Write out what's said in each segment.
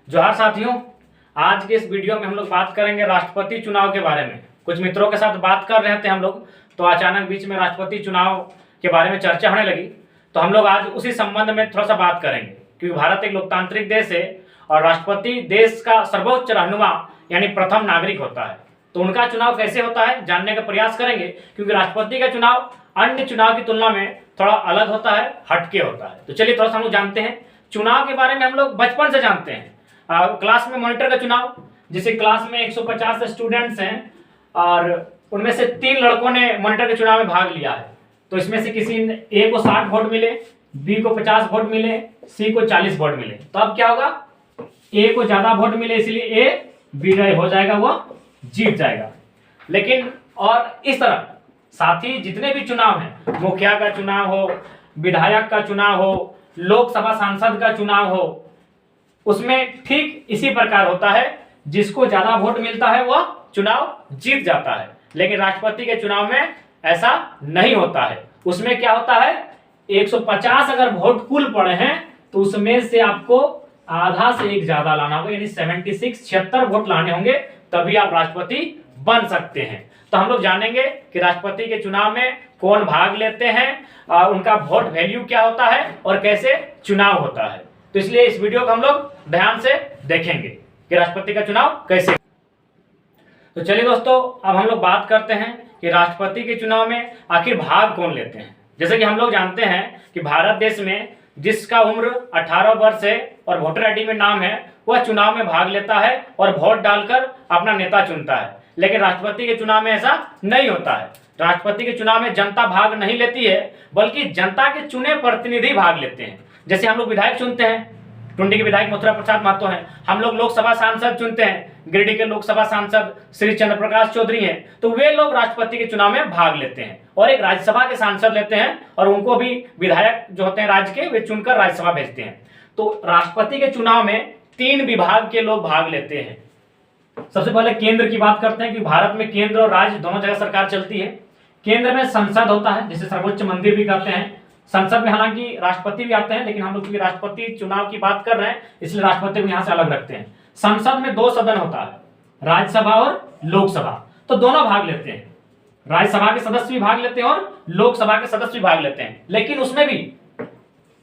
जोहार साथियों, आज के इस वीडियो में हम लोग बात करेंगे राष्ट्रपति चुनाव के बारे में। कुछ मित्रों के साथ बात कर रहे थे हम लोग, तो अचानक बीच में राष्ट्रपति चुनाव के बारे में चर्चा होने लगी, तो हम लोग आज उसी संबंध में थोड़ा सा बात करेंगे। क्योंकि भारत एक लोकतांत्रिक देश है और राष्ट्रपति देश का सर्वोच्च रहनुमा यानी प्रथम नागरिक होता है। तो उनका चुनाव कैसे होता है जानने का प्रयास करेंगे, क्योंकि राष्ट्रपति का चुनाव अन्य चुनाव की तुलना में थोड़ा अलग होता है, हटके होता है। तो चलिए थोड़ा सा हम लोग जानते हैं चुनाव के बारे में। हम लोग बचपन से जानते हैं, क्लास में मॉनिटर का चुनाव, जिसे क्लास में 150 स्टूडेंट्स हैं और उनमें से 3 लड़कों ने मॉनिटर के चुनाव में भाग लिया है। तो इसमें से किसी ए को 60 वोट मिले, बी को 50 वोट मिले, सी को 40 वोट मिले। तो अब क्या होगा, ए को ज्यादा वोट मिले इसलिए ए विजय हो जाएगा, वो जीत जाएगा। लेकिन और इस तरह साथ ही जितने भी चुनाव हैं, मुखिया का चुनाव हो, विधायक का चुनाव हो, लोकसभा सांसद का चुनाव हो, उसमें ठीक इसी प्रकार होता है। जिसको ज्यादा वोट मिलता है वह चुनाव जीत जाता है। लेकिन राष्ट्रपति के चुनाव में ऐसा नहीं होता है। उसमें क्या होता है, 150 अगर वोट कुल पड़े हैं तो उसमें से आपको आधा से एक ज्यादा लाना होगा, यानी 76 वोट लाने होंगे, तभी आप राष्ट्रपति बन सकते हैं। तो हम लोग जानेंगे कि राष्ट्रपति के चुनाव में कौन भाग लेते हैं, उनका वोट वैल्यू क्या होता है और कैसे चुनाव होता है। तो इसलिए इस वीडियो को हम लोग ध्यान से देखेंगे कि राष्ट्रपति का चुनाव कैसे। तो चलिए दोस्तों, अब हम लोग बात करते हैं कि राष्ट्रपति के चुनाव में आखिर भाग कौन लेते हैं। जैसे कि हम लोग जानते हैं कि भारत देश में जिसका उम्र 18 वर्ष है और वोटर आईडी में नाम है, वह चुनाव में भाग लेता है और वोट डालकर अपना नेता चुनता है। लेकिन राष्ट्रपति के चुनाव में ऐसा नहीं होता है। राष्ट्रपति के चुनाव में जनता भाग नहीं लेती है, बल्कि जनता के चुने प्रतिनिधि भाग लेते हैं। जैसे हम लोग विधायक चुनते हैं, टुंडी के विधायक मथुरा प्रसाद महतो हैं। हम लोग लोकसभा सांसद चुनते हैं, गिरिडीह के लोकसभा सांसद श्री चंद्र प्रकाश चौधरी हैं। तो वे लोग राष्ट्रपति के चुनाव में भाग लेते हैं और एक राज्यसभा के सांसद लेते हैं और उनको भी विधायक जो होते हैं राज्य के, वे चुनकर राज्यसभा भेजते हैं। तो राष्ट्रपति के चुनाव में 3 विभाग के लोग भाग लेते हैं। सबसे पहले केंद्र की बात करते हैं कि भारत में केंद्र और राज्य दोनों जगह सरकार चलती है। केंद्र में संसद होता है, जिसे सर्वोच्च मंदिर भी कहते हैं। संसद में हालांकि राष्ट्रपति भी आते हैं, लेकिन हम लोग क्योंकि राष्ट्रपति चुनाव की बात कर रहे हैं इसलिए राष्ट्रपति को यहां से अलग रखते हैं। संसद में 2 सदन होता है, राज्यसभा और लोकसभा। तो दोनों भाग लेते हैं, राज्यसभा के सदस्य भी भाग लेते हैं और लोकसभा के सदस्य भी भाग लेते हैं। लेकिन उसमें भी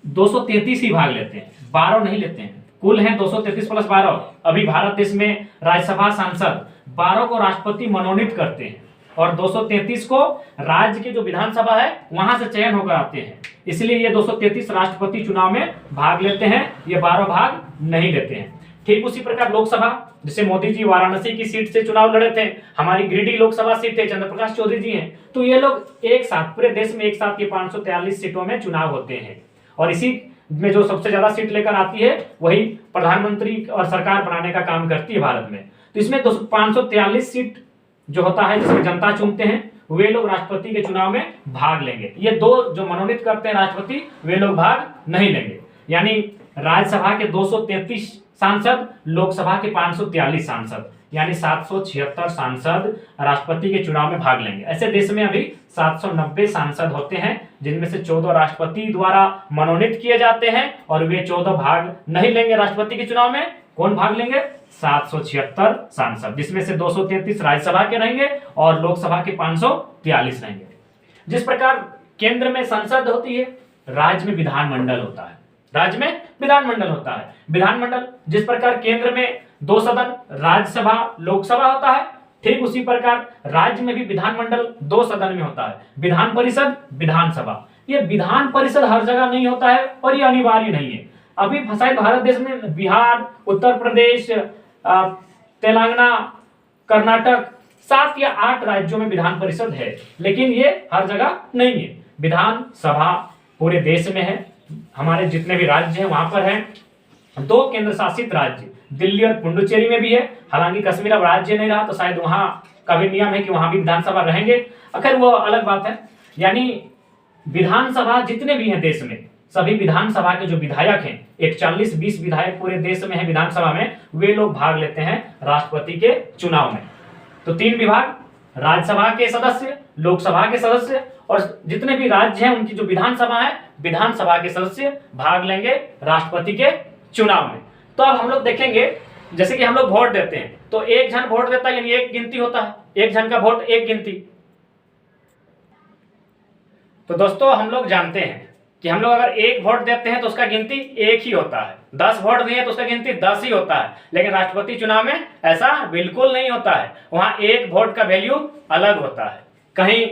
233 ही भाग लेते हैं, 12 नहीं लेते हैं। कुल हैं 233 + 12। अभी भारत देश में राज्यसभा सांसद 12 को राष्ट्रपति मनोनीत करते हैं और 233 को राज्य के जो विधानसभा है वहां से चयन होकर आते हैं। इसलिए ये 233 राष्ट्रपति चुनाव में भाग लेते हैं, ये 12 भाग नहीं लेते हैं। ठीक उसी प्रकार लोकसभा, जिसे मोदी जी वाराणसी की सीट से चुनाव लड़े थे, हमारी गिरिडीह लोकसभा सीट है, चंद्र प्रकाश चौधरी जी हैं। तो ये लोग एक साथ पूरे देश में एक साथ ये 543 सीटों में चुनाव होते हैं और इसी में जो सबसे ज्यादा सीट लेकर आती है वही प्रधानमंत्री और सरकार बनाने का काम करती है भारत में। तो इसमें 543 सीट जो होता है जिसमें जनता चुनते हैं, वे लोग राष्ट्रपति के चुनाव में भाग लेंगे। ये 2 जो मनोनीत करते हैं राष्ट्रपति, वे लोग भाग नहीं लेंगे। यानी राज्यसभा के 233 सांसद, लोकसभा के 543 सांसद, यानी 776 सांसद राष्ट्रपति के चुनाव में भाग लेंगे। ऐसे देश में अभी 790 सांसद होते हैं, जिनमें से 14 राष्ट्रपति द्वारा मनोनीत किए जाते हैं और वे 14 भाग नहीं लेंगे राष्ट्रपति के चुनाव में। कौन भाग लेंगे, 776 सांसद, जिसमें से 233 राज्यसभा के रहेंगे और लोकसभा के 543 रहेंगे। जिस प्रकार केंद्र में संसद होती है, राज्य में विधानमंडल होता है। राज्य में विधानमंडल होता है। विधानमंडल जिस प्रकार केंद्र में 2 सदन राज्यसभा लोकसभा होता है, ठीक उसी प्रकार राज्य में भी विधानमंडल 2 सदन में होता है, विधान परिषद, विधानसभा। ये विधान परिषद हर जगह नहीं होता है और ये अनिवार्य नहीं है। अभी शायद भारत देश में बिहार, उत्तर प्रदेश, तेलंगाना, कर्नाटक 7 या 8 राज्यों में विधान परिषद है, लेकिन ये हर जगह नहीं है। विधानसभा पूरे देश में है, हमारे जितने भी राज्य हैं वहां पर हैं। 2 केंद्र शासित राज्य दिल्ली और पुडुचेरी में भी है। हालांकि कश्मीर अब राज्य नहीं रहा, तो शायद वहां का भी नियम है कि वहां भी विधानसभा रहेंगे। अखैर वो अलग बात है। यानी विधानसभा जितने भी हैं देश में, सभी विधानसभा के जो विधायक हैं, 41-20 विधायक पूरे देश में है विधानसभा में, वे लोग भाग लेते हैं राष्ट्रपति के चुनाव में। तो 3 विभाग, राज्यसभा के सदस्य, लोकसभा के सदस्य और जितने भी राज्य हैं उनकी जो विधानसभा है, विधानसभा के सदस्य भाग लेंगे राष्ट्रपति के चुनाव में। तो अब हम लोग देखेंगे, जैसे कि हम लोग वोट देते हैं तो एक जन वोट देता है, यानी एक गिनती होता है, एक जन का वोट एक गिनती। तो दोस्तों हम लोग जानते हैं कि हम लोग अगर एक वोट देते हैं तो उसका गिनती एक ही होता है, 10 वोट दिए तो उसका गिनती 10 ही होता है। लेकिन राष्ट्रपति चुनाव में ऐसा बिल्कुल नहीं होता है, वहां एक वोट का वैल्यू अलग होता है, कहीं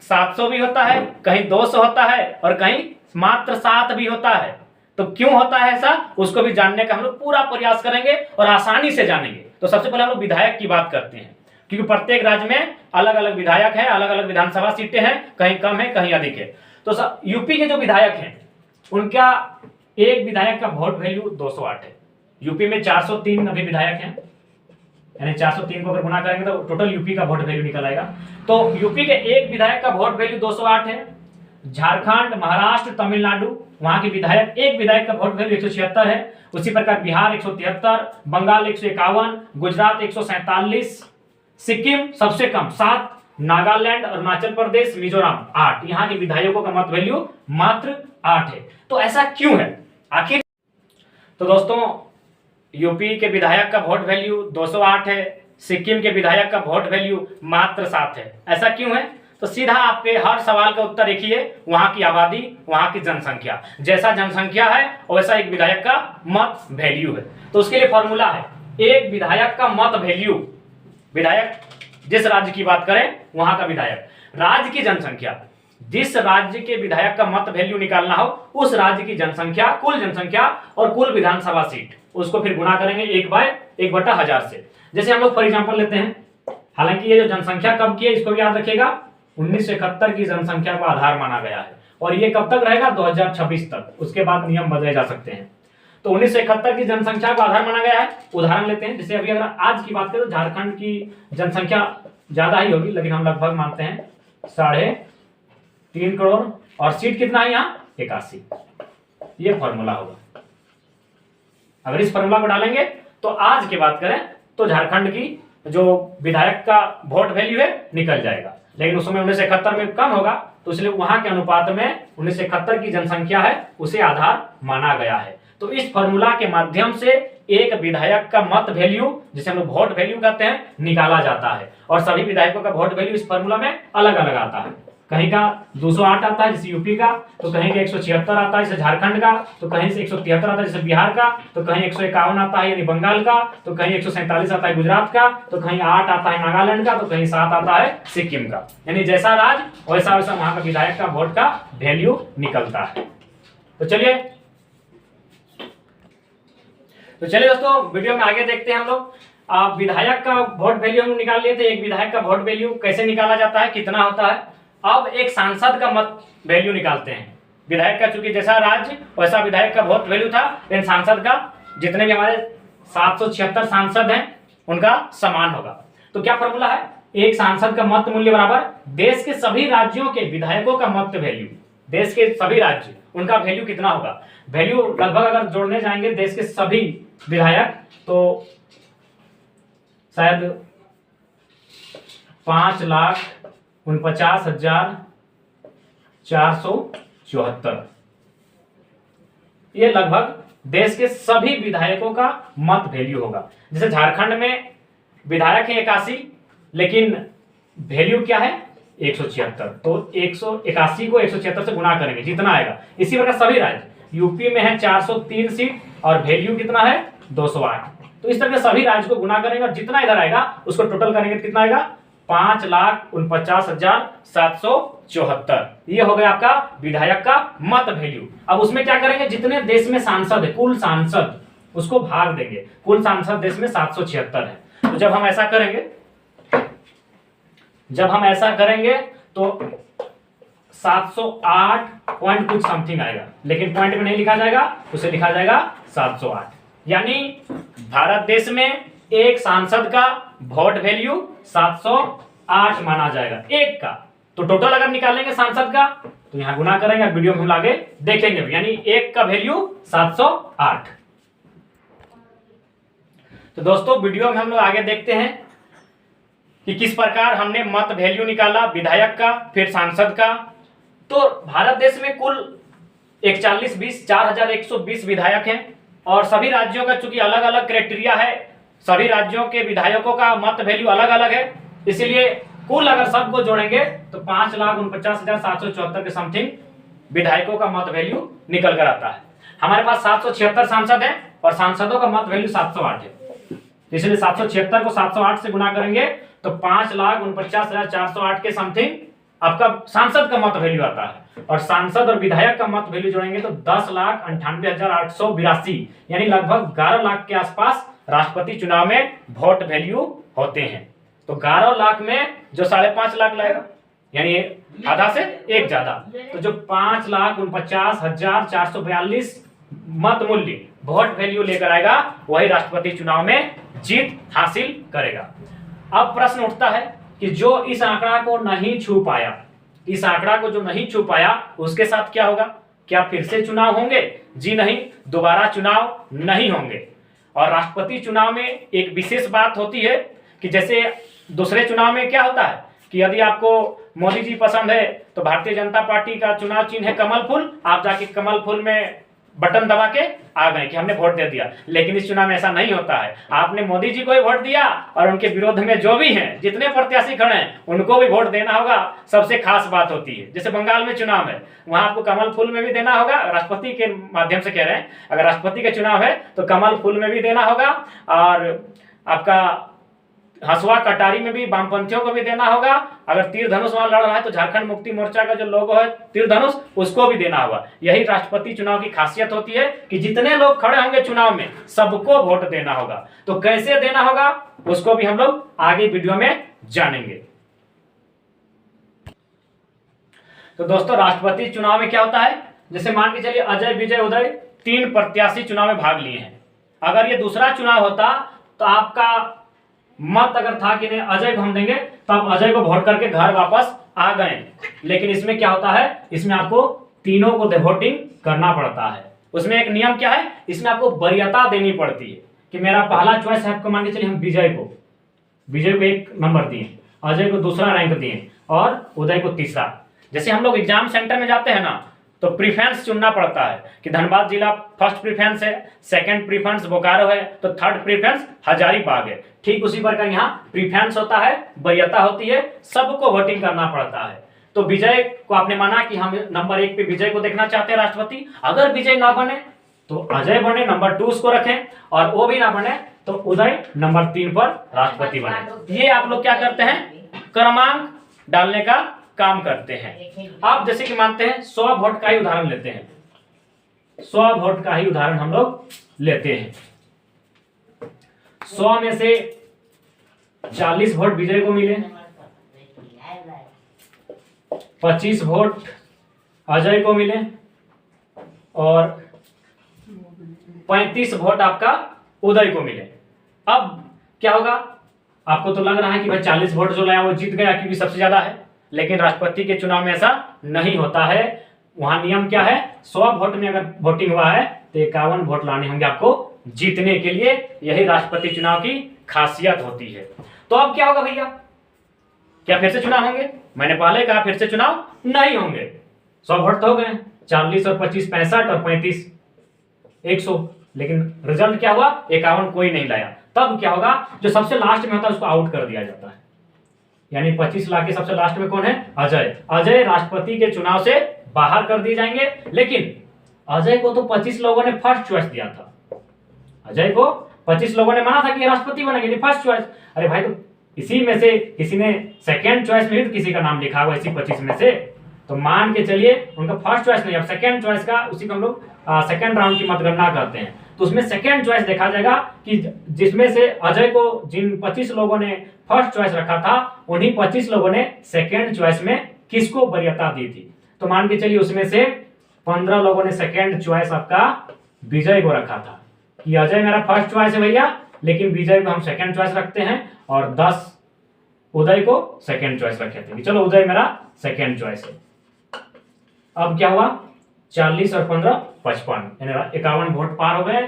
700 भी होता है, कहीं 200 होता है और कहीं मात्र 7 भी होता है। तो क्यों होता है ऐसा, उसको भी जानने का हम लोग पूरा प्रयास करेंगे और आसानी से जानेंगे। तो सबसे पहले हम लोग विधायक की बात करते हैं, क्योंकि प्रत्येक राज्य में अलग अलग विधायक हैं, अलग अलग विधानसभा सीटें हैं, कहीं कम है कहीं अधिक है। तो यूपी के जो विधायक हैं उनका एक विधायक का वोट वैल्यू 208 है। यूपी में 403 अभी विधायक हैं, यानी 403 को अगर गुना करेंगे तो टोटल यूपी का वोट वैल्यू निकल आएगा। तो यूपी के एक विधायक का वोट वैल्यू 208 है। झारखंड, महाराष्ट्र, तमिलनाडु, वहां के विधायक एक विधायक का वोट वैल्यू 176 है। उसी प्रकार बिहार 173, बंगाल 151, गुजरात 147, सिक्किम सबसे कम 7, नागालैंड, अरुणाचल प्रदेश, मिजोरम 8। यहाँ के विधायकों का मत वैल्यू मात्र 8 है। तो ऐसा क्यों है आखिर? तो दोस्तों यूपी के विधायक का वोट वैल्यू 208 है, सिक्किम के विधायक का वोट वैल्यू मात्र 7 है। ऐसा क्यों है? तो सीधा आपके हर सवाल का उत्तर एक ही है, वहां की आबादी, वहां की जनसंख्या। जैसा जनसंख्या है वैसा एक विधायक का मत वैल्यू है। तो उसके लिए फॉर्मूला है, एक विधायक का मत वैल्यू, विधायक जिस राज्य की बात करें वहां का विधायक, राज्य की जनसंख्या, जिस राज्य के विधायक का मत वैल्यू निकालना हो उस राज्य की जनसंख्या, कुल जनसंख्या और कुल विधानसभा सीट, उसको फिर गुणा करेंगे 1/1000 से। जैसे हम लोग फॉर एग्जांपल लेते हैं, हालांकि ये जो जनसंख्या कब की है इसको भी याद रखिएगा, 1971 की जनसंख्या को आधार माना गया है और ये कब तक रहेगा? 2026 तक, उसके बाद नियम बदले जा सकते हैं। तो 1971 की जनसंख्या को आधार माना गया है। उदाहरण लेते हैं, जैसे अभी अगर आज की बात करें तो झारखंड की जनसंख्या ज्यादा ही होगी, लेकिन हम लगभग मानते हैं 3.5 करोड़ और सीट कितना है यहाँ? 81। ये फॉर्मूला होगा। अगर इस फॉर्मूला को डालेंगे तो आज की बात करें तो झारखंड की जो विधायक का वोट वैल्यू है निकल जाएगा। लेकिन उस समय 1971 में कम होगा, तो इसलिए वहां के अनुपात में 1971 की जनसंख्या है उसे आधार माना गया है। तो इस फॉर्मूला के माध्यम से एक विधायक का मत वैल्यू, जिसे हम लोग वोट वैल्यू कहते हैं, निकाला जाता है। और सभी विधायकों का वोट वैल्यू इस फॉर्मूला में अलग अलग आता है। कहीं का 208 आता है जैसे यूपी का, तो कहीं का 176 आता है जैसे झारखंड का, तो कहीं से 173 आता है जैसे बिहार का, तो कहीं 151 आता है यानी बंगाल का, तो कहीं 147 आता है गुजरात का, तो कहीं 8 आता है नागालैंड का, तो कहीं 7 आता है सिक्किम का। यानी जैसा राज्य वैसा वैसा वहां का विधायक का वोट का वैल्यू निकलता है। तो चलिए दोस्तों वीडियो में आगे देखते हैं हम लोग। विधायक का वोट वैल्यू हम निकाल लिए थे, एक विधायक का वोट वैल्यू कैसे निकाला जाता है, कितना होता है। अब एक सांसद का मत वैल्यू निकालते हैं। विधायक का चूंकि जैसा राज्य वैसा विधायक का वोट वैल्यू था, लेकिन सांसद का जितने भी हमारे 776 सांसद हैं उनका समान होगा। तो क्या फॉर्मूला है? एक सांसद का मत मूल्य बराबर देश के सभी राज्यों के विधायकों का मत वैल्यू। देश के सभी राज्य उनका वैल्यू कितना होगा? वैल्यू लगभग अगर जोड़ने जाएंगे देश के सभी विधायक तो शायद 5,49,474, ये लगभग देश के सभी विधायकों का मत वैल्यू होगा। जैसे झारखंड में विधायक है 81, लेकिन वैल्यू क्या है? 176। तो 181 को 176 से गुणा करेंगे, जितना आएगा। इसी प्रकार सभी राज्य, यूपी में है 403 सीट और वैल्यू कितना है? 208। तो इस तरह सभी राज्य को गुणा करेंगे और जितना इधर आएगा उसको टोटल करेंगे तो कितना आएगा? 5,49,774। ये हो गया आपका विधायक का मत वैल्यू। अब उसमें क्या करेंगे? जितने देश में सांसद है, कुल सांसद, उसको भाग देंगे। कुल सांसद देश में 776 है। तो जब हम ऐसा करेंगे तो 708 पॉइंट कुछ समथिंग आएगा, लेकिन पॉइंट में नहीं लिखा जाएगा, उसे लिखा जाएगा 708। यानी भारत देश में एक सांसद का वोट वैल्यू 708 माना जाएगा, एक का। तो टोटल अगर निकालेंगे सांसद का तो यहां गुना करेंगे, वीडियो में हम आगे देखेंगे। यानी एक का वैल्यू 708। तो दोस्तों वीडियो में हम लोग आगे देखते हैं कि किस प्रकार हमने मत वैल्यू निकाला विधायक का, फिर सांसद का। तो भारत देश में कुल 4120 4120 विधायक हैं, और सभी राज्यों का चूंकि अलग अलग क्राइटेरिया है, सभी राज्यों के विधायकों का मत वैल्यू अलग अलग है, इसलिए कुल अगर सबको जोड़ेंगे तो 5,49,774 के समथिंग विधायकों का मत वैल्यू निकल कर आता है। हमारे पास 776 सांसद हैं और सांसदों का मत वैल्यू 708 है, इसलिए 776 को 708 से गुना करेंगे तो 5,49,408 के समथिंग आपका सांसद का मत वैल्यू आता है, और सांसद और विधायक का मत वैल्यू जोड़ेंगे तो 10,98,882 यानी लगभग 11 लाख के आसपास राष्ट्रपति चुनाव में वोट वैल्यू होते हैं। तो 11 लाख में जो 5.5 लाख लाएगा यानी आधा से एक ज्यादा, तो जो 5,49,442 मत मूल्य वोट वैल्यू लेकर आएगा वही राष्ट्रपति चुनाव में जीत हासिल करेगा। अब प्रश्न उठता है कि जो इस आंकड़ा को नहीं छू पाया, इस आंकड़ा को जो नहीं छू पाया उसके साथ क्या होगा? क्या फिर से चुनाव होंगे? जी नहीं, दोबारा चुनाव नहीं होंगे। और राष्ट्रपति चुनाव में एक विशेष बात होती है कि जैसे दूसरे चुनाव में क्या होता है कि यदि आपको मोदी जी पसंद है तो भारतीय जनता पार्टी का चुनाव चिन्ह है कमल फूल, आप जाके कमल फूल में बटन दबा के आ गए कि हमने वोट दे दिया। लेकिन इस चुनाव में ऐसा नहीं होता है, आपने मोदी जी को ही वोट दिया और उनके विरोध में जो भी हैं, जितने प्रत्याशी खड़े हैं उनको भी वोट देना होगा। सबसे खास बात होती है, जैसे बंगाल में चुनाव है, वहां आपको कमल फूल में भी देना होगा, राष्ट्रपति के माध्यम से कह रहे हैं, अगर राष्ट्रपति का चुनाव है तो कमल फूल में भी देना होगा, और आपका हसुआ कटारी में भी वामपंथियों को भी देना होगा। अगर तीर धनुष वहां लड़ रहा है तो झारखंड मुक्ति मोर्चा का जो लोगो है तीर धनुष, उसको भी देना होगा। यही राष्ट्रपति चुनाव की खासियत होती है कि जितने लोग खड़े होंगे चुनाव में सबको वोट देना होगा। तो कैसे देना होगा उसको भी हम लोग आगे वीडियो में जानेंगे। तो दोस्तों, राष्ट्रपति चुनाव में क्या होता है, जैसे मान के चलिए अजय विजय उदय 3 प्रत्याशी चुनाव में भाग लिए हैं। अगर ये दूसरा चुनाव होता तो आपका मत अगर था कि नहीं अजय को हम देंगे तो आप अजय को वोट करके घर वापस आ गए। लेकिन इसमें क्या होता है, इसमें आपको तीनों को वोटिंग करना पड़ता है। उसमें एक नियम क्या है, इसमें आपको वरीयता देनी पड़ती है कि मेरा पहला चॉइस है, आपको मान के चलिए हम विजय को 1 नंबर दिए, अजय को दूसरा रैंक दिए और उदय को तीसरा। जैसे हम लोग एग्जाम सेंटर में जाते हैं ना तो प्रीफरेंस चुनना पड़ता है कि धनबाद जिला फर्स्ट प्रीफरेंस है, सेकंड प्रीफरेंस बोकारो है, तो थर्ड प्रीफरेंस हजारीबाग है। ठीक उसी प्रकार यहाँ प्रीफरेंस होता है, वरीयता होती है, सबको वोटिंग करना पड़ता है। तो विजय को आपने माना कि हम नंबर 1 पे विजय को देखना चाहते हैं राष्ट्रपति। अगर विजय ना बने तो अजय बने, नंबर 2 उसको रखें, और वो भी ना बने तो उदय नंबर 3 पर राष्ट्रपति बने। ये आप लोग क्या करते हैं, क्रमांक डालने का काम करते हैं। आप जैसे कि मानते हैं 100 वोट का ही उदाहरण लेते हैं, 100 वोट का ही उदाहरण हम लोग लेते हैं। 100 में से 40 वोट विजय को मिले, 25 वोट अजय को मिले और 35 वोट आपका उदय को मिले। अब क्या होगा, आपको तो लग रहा है कि भाई 40 वोट जो लाया वो जीत गया क्योंकि सबसे ज्यादा है, लेकिन राष्ट्रपति के चुनाव में ऐसा नहीं होता है। वहां नियम क्या है, 100 वोट में अगर वोटिंग हुआ है तो 51 वोट लाने होंगे आपको जीतने के लिए। यही राष्ट्रपति चुनाव की खासियत होती है। तो अब क्या होगा भैया, क्या फिर से चुनाव होंगे? मैंने पहले कहा फिर से चुनाव नहीं होंगे। 100 वोट तो हो गए, 40 और 25 65 और 35 100, लेकिन रिजल्ट क्या हुआ, 51 कोई नहीं लाया। तब क्या होगा, जो सबसे लास्ट में होता है उसको आउट कर दिया जाता है। यानी 25 लाख के सबसे लास्ट में कौन है, अजय। अजय राष्ट्रपति के चुनाव से बाहर कर दिए जाएंगे। लेकिन अजय को तो 25 लोगों ने फर्स्ट चॉइस दिया था, अजय को 25 लोगों ने माना था कि राष्ट्रपति बनेंगे, फर्स्ट चॉइस। अरे भाई, तो इसी में से किसी ने सेकंड चॉइस में भी किसी का नाम लिखा हुआ इसी 25 में से, तो मान के चलिए उनका फर्स्ट चॉइस नहीं, अब सेकंड चॉइस का, उसी को हम लोग सेकंड राउंड की मतगणना करते हैं। तो उसमें सेकंड चॉइस देखा जाएगा कि जिसमें से अजय को जिन 25 लोगों ने फर्स्ट चॉइस रखा था उन्हीं 25 लोगों ने सेकंड चॉइस में किसको वरीयता दी थी। तो मान के चलिए उसमें से 15 लोगों ने सेकंड चॉइस आपका विजय को रखा था कि अजय मेरा फर्स्ट चॉइस है भैया, लेकिन विजय को हम सेकंड चॉइस रखते हैं, और 10 उदय को सेकंड चॉइस रखे थे कि चलो उदय मेरा सेकंड चॉइस है। अब क्या हुआ, 40 और 15 55 यानी 51 वोट पार हो गए,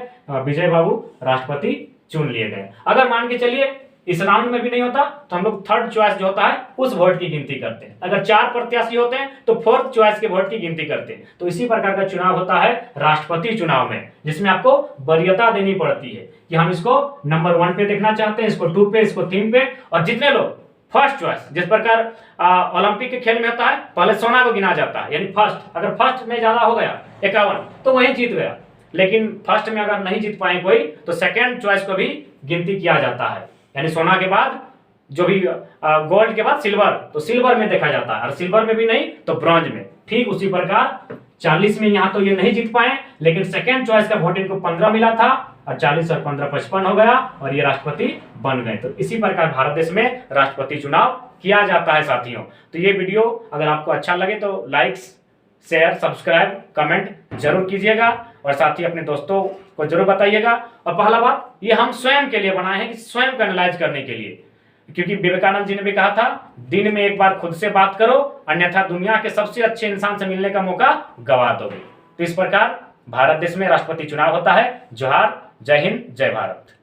विजय बाबू राष्ट्रपति चुन लिए गए। अगर मान के चलिए इस राउंड में भी नहीं होता तो हम लोग थर्ड चॉइस जो होता है उस वोट की गिनती करते हैं। अगर 4 प्रत्याशी होते हैं तो फोर्थ चॉइस के वोट की गिनती करते हैं। तो इसी प्रकार का चुनाव होता है राष्ट्रपति चुनाव में, जिसमें आपको वरीयता देनी पड़ती है कि हम इसको नंबर 1 पे देखना चाहते हैं, इसको 2 पे, इसको 3 पे। और जितने लोग फर्स्ट चॉइस, जिस प्रकार ओलंपिक के खेल में होता है पहले सोना को गिना जाता है, यानी फर्स्ट, अगर फर्स्ट में ज्यादा हो गया 51 तो वही जीत गया। लेकिन फर्स्ट में अगर नहीं जीत पाए कोई तो सेकंड चॉइस को भी गिनती किया जाता है, यानी सोना के बाद जो भी गोल्ड के बाद सिल्वर, तो सिल्वर में देखा जाता है, और सिल्वर में भी नहीं तो ब्रॉन्ज में। ठीक उसी प्रकार 40 में यहाँ तो ये नहीं जीत पाए, लेकिन सेकंड चॉइस का वोट इनको 15 मिला था, और 40 और 15 55 हो गया, और ये राष्ट्रपति बन गए। तो इसी प्रकार भारत देश में राष्ट्रपति चुनाव किया जाता है साथियों। तो ये वीडियो अगर आपको अच्छा लगे तो लाइक, शेयर, सब्सक्राइब, कमेंट जरूर कीजिएगा, और साथ ही अपने दोस्तों को जरूर बताइएगा। और पहला बात, ये हम स्वयं के लिए बनाए हैं कि स्वयं को एनालाइज करने के लिए, क्योंकि विवेकानंद जी ने भी कहा था दिन में एक बार खुद से बात करो, अन्यथा दुनिया के सबसे अच्छे इंसान से मिलने का मौका गवा दोगे। तो इस प्रकार भारत देश में राष्ट्रपति चुनाव होता है। जोहार, जय हिंद, जय भारत।